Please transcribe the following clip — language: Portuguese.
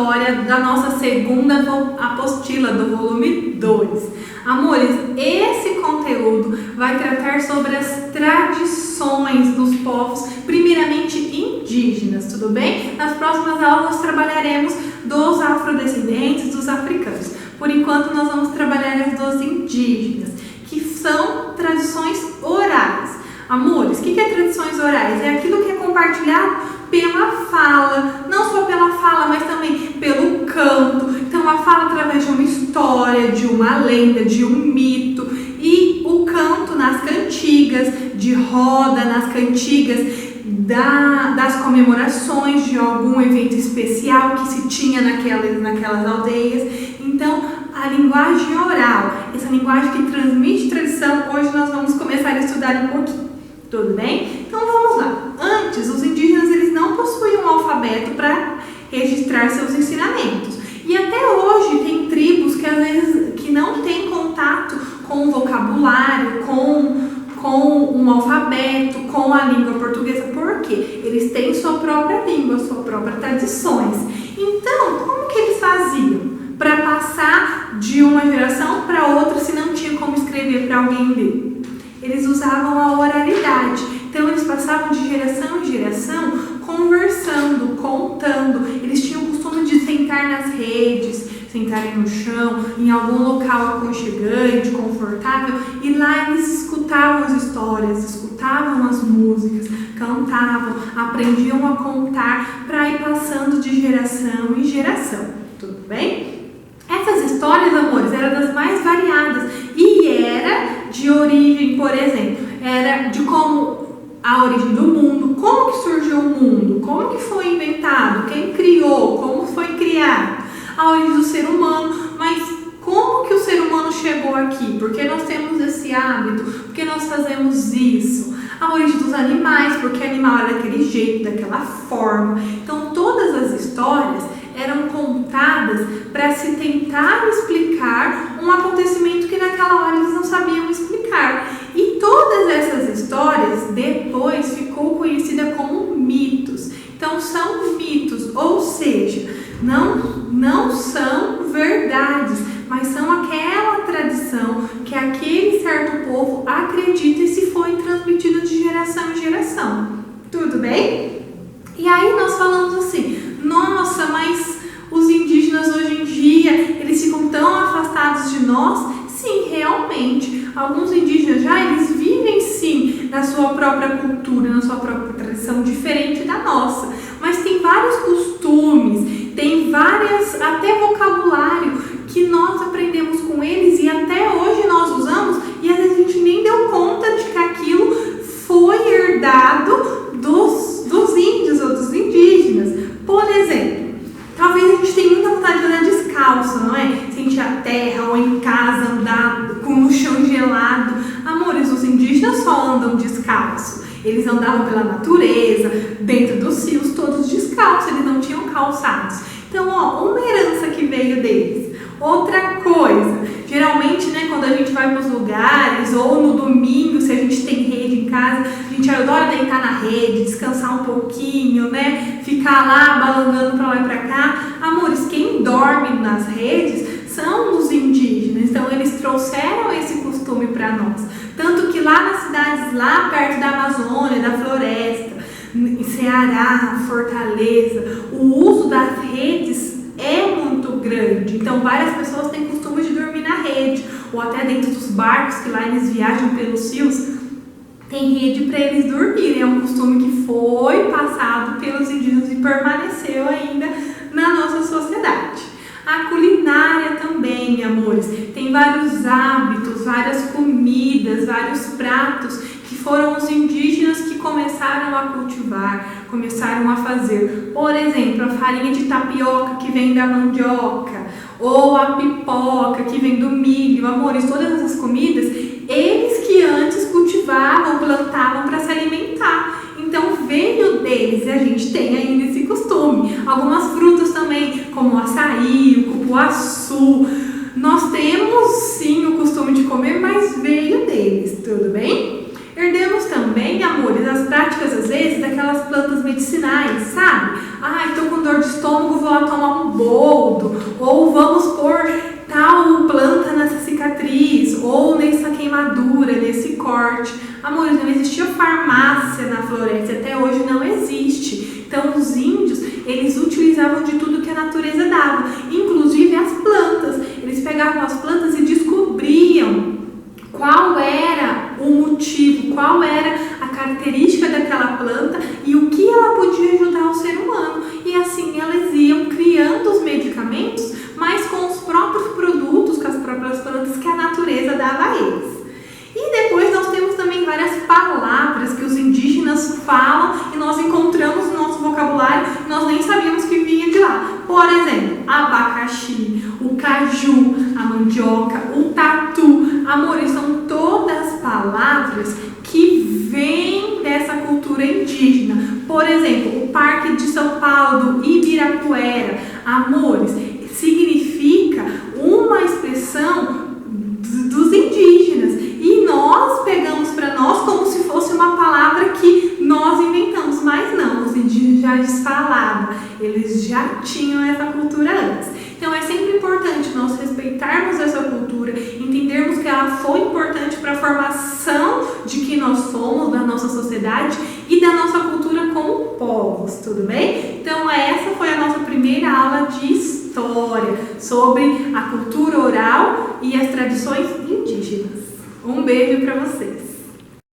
história da nossa segunda apostila do volume 2. Amores, esse conteúdo vai tratar sobre as tradições dos povos, primeiramente indígenas, tudo bem? Nas próximas aulas nós trabalharemos dos afrodescendentes, dos africanos. Por enquanto nós vamos trabalhar as dos indígenas, que são tradições orais. Amores, o que é tradições orais? É aquilo que é compartilhado pela fala, não só pela fala, mas também pelo canto. Então a fala através de uma história, de uma lenda, de um mito, e o canto nas cantigas, de roda, nas cantigas das comemorações de algum evento especial que se tinha naquelas aldeias. Então a linguagem oral, essa linguagem que transmite tradição, hoje nós vamos começar a estudar um pouquinho. Tudo bem? Então vamos lá. Antes, os indígenas eles não possuíam um alfabeto para registrar seus ensinamentos. E até hoje tem tribos que às vezes que não têm contato com o vocabulário, com um alfabeto, com a língua portuguesa. Por quê? Eles têm sua própria língua, sua própria tradições. Então, como que eles faziam para passar de uma geração para outra se não tinha como escrever para alguém ler? Eles usavam a oralidade. Então eles passavam de geração em geração conversando, contando. Eles tinham o costume de sentar nas redes, sentarem no chão, em algum local aconchegante, confortável, e lá eles escutavam as histórias, escutavam as músicas, cantavam, aprendiam a contar para ir passando de geração em geração. Tudo bem? Essas histórias, amores, eram das mais variadas e era de origem, por exemplo, era de como a origem do mundo, como que surgiu o mundo, como que foi inventado, quem criou, como foi criado, a origem do ser humano, mas como que o ser humano chegou aqui, por que nós temos esse hábito, por que nós fazemos isso, a origem dos animais, porque o animal era daquele jeito, daquela forma. Então todas as histórias eram contadas para se tentar explicar um acontecimento que naquela hora eles não sabiam explicar. E todas essas histórias depois ficou conhecida como mitos. Então são mitos, ou seja, não são verdades, mas são aquela tradição que aquele certo povo acredita e se foi transmitido de geração em geração. Tudo bem? E aí nós falamos assim, nossa, mas os indígenas hoje em dia, eles ficam tão afastados de nós? Sim, realmente, alguns indígenas eles vivem sim na sua própria cultura, na sua própria tradição, diferente da nossa. Mas tem vários costumes, tem várias, até vocabulário que nós aprendemos com eles e até hoje nós usamos e às vezes a gente nem deu conta de que aquilo foi herdado dos índios ou dos indígenas. Por exemplo, talvez a gente tenha muita vontade de andar descalço, não é? Sentir a terra ou em casa andar com o chão gelado. Amores, os indígenas só andam descalço. Eles andavam pela natureza, dentro dos rios, todos descalços, eles não tinham calçados. Então, uma herança que veio deles. Outra coisa, geralmente, quando a gente vai para os lugares, ou no domingo, se a gente tem rede em casa, a gente adora deitar na rede, descansar um pouquinho, ficar lá balançando para lá e para cá. Amores, quem dorme nas redes são os indígenas, então eles trouxeram esse costume para nós. Tanto que lá nas cidades, lá perto da Amazônia, da floresta, em Ceará, Fortaleza, o uso das redes é muito grande. Então várias pessoas têm costume de dormir na rede, ou até dentro dos barcos que lá eles viajam pelos rios, tem rede para eles dormirem. É um costume que foi passado pelos indígenas e permaneceu ainda na nossa sociedade. A culinária também, amores, tem vários hábitos, várias comidas, vários pratos que foram os indígenas que começaram a cultivar, começaram a fazer. Por exemplo, a farinha de tapioca que vem da mandioca, ou a pipoca que vem do milho. Amores, todas essas comidas, eles que antes cultivavam, plantavam para se alimentar. Então veio deles e a gente tem ainda esse costume. Algumas frutas também, como o açaí, o cupuaçu, nós temos sim o costume de comer, mas veio deles, tudo bem? Herdemos também, amores, as práticas às vezes daquelas plantas medicinais, sabe? Ai, tô com dor de estômago, vou lá tomar um boldo. Ou vamos pôr tal planta nessa cicatriz, ou nessa queimadura, nesse corte. Amores, não existia farmácia na floresta, até hoje não existe. Então os índios, eles utilizavam de tudo que a natureza dava, inclusive as plantas. Eles pegavam as plantas e descobriam qual era o motivo, qual era a característica daquela planta e o que ela podia ajudar o ser humano. E assim elas iam criando os medicamentos, mas com os próprios produtos, com as próprias plantas que a natureza dava a eles. E depois nós temos também várias palavras que os indígenas falam e nós encontramos no nosso vocabulário, nós nem sabíamos que vinha de lá. Por exemplo, abacaxi, o caju, a mandioca, o tatu. Amores, são todas palavras que vêm dessa cultura indígena. Por exemplo, o Parque de São Paulo, do Ibirapuera. Amores, significa uma expressão dos indígenas. E nós pegamos para nós como se fosse uma palavra que nós inventamos. Mas não, os indígenas já falavam. Eles já tinham essa cultura antes. Então é sempre importante nós respeitarmos essa cultura, entendermos que ela foi importante para a formação de quem nós somos, da nossa sociedade e da nossa cultura como povos, tudo bem? Então essa foi a nossa primeira aula de história sobre a cultura oral e as tradições indígenas. Um beijo para vocês!